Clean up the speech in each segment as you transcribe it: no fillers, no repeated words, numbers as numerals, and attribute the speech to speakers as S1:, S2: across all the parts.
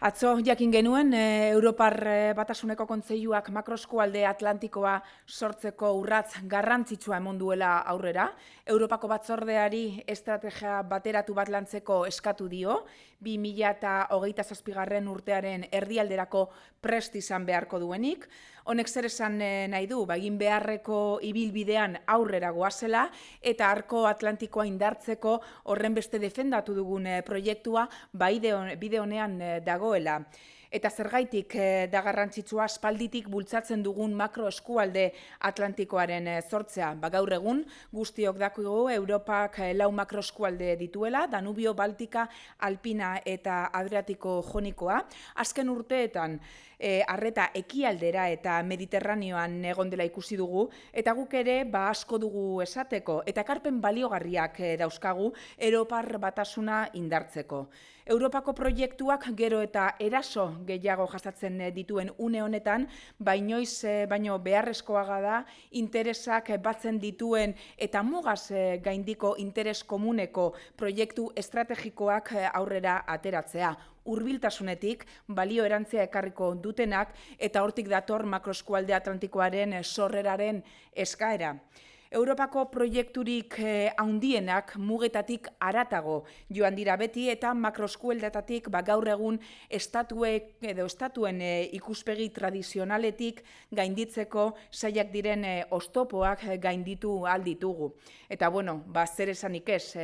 S1: Atzo jakin genuen Europar Batasuneko Kontseiluak makroeskualde Atlantikoa sortzeko urrats garrantzitsua eman duela aurrera. Europako Batzordeari estrategia bateratu bat lantzeko eskatu dio, 2027 urtearen erdialderako prest izan beharko duenik. Honek zer esan nahi du, egin beharreko ibilbidean aurrera goazela eta arko Atlantikoa indartzeko horren beste defendatu dugun proiektua bide honean dagoela. Eta zergaitik da garrantzitsua aspalditik bultzatzen dugun makroeskualde Atlantikoaren sortzea. Gaur egun guztiok dakigu Europak 4 makroeskualde dituela, Danubio, Baltika, Alpina eta Adriatiko Jonikoa. Azken urteetan arreta ekialdera eta Mediterraneoan egon dela ikusi dugu, eta guk ere asko dugu esateko, eta ekarpen baliogarriak dauzkagu Europar Batasuna indartzeko. Europako proiektuak gero eta eraso gehiago jasatzen dituen une honetan, baino beharrezkoaga da interesak batzen dituen eta mugaz gaindiko interes komuneko proiektu estrategikoak aurrera ateratzea. Hurbiltasunetik balio erantzia ekarriko dutenak eta hortik dator makroeskualde Atlantikoaren sorreraren eskaera. Europako proiekturik handienak mugetatik haratago joan dira beti eta makroeskualdeetatik gaur egun estatuen ikuspegi tradizionaletik gainditzeko zailak diren oztopoak gainditu ahal ditugu. Eta zer esanik ez,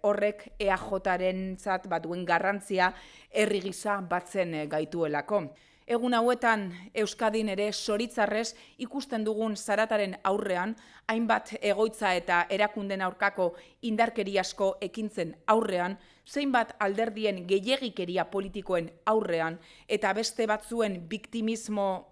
S1: horrek EAJarentzat duen garrantzia herri gisa batzen gaituelako. Egun hauetan Euskadin ere zoritzarrez ikusten dugun zarataren aurrean, hainbat egoitza eta erakunden aurkako indarkeriazko ekintzen aurrean, zeinbat alderdien gehiegikeria politikoen aurrean eta beste batzuen biktimismo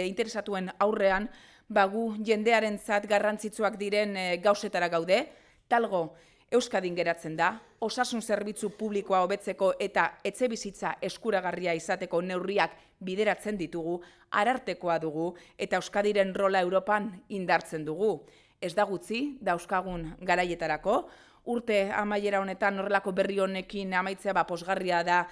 S1: interesatuen aurrean, gu jendearentzat garrantzitsuak diren gauzetara gaude, talgo Euskadin geratzen da, osasun zerbitzu publikoa hobetzeko eta etxebizitza eskuragarria izateko neurriak bideratzen ditugu, arartekoa dugu eta Euskadiren rola Europan indartzen dugu. Ez da gutxi, dauzkagun garaietarako, urte amaiera honetan horrelako berri honekin amaitzea pozgarria da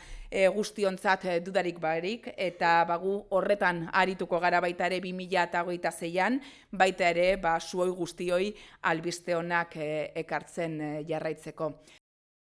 S1: guztiontzat dudarik barik, eta gu horretan arituko gara baita ere 2026an, baita ere zuoi guztioi albiste honak ekartzen jarraitzeko.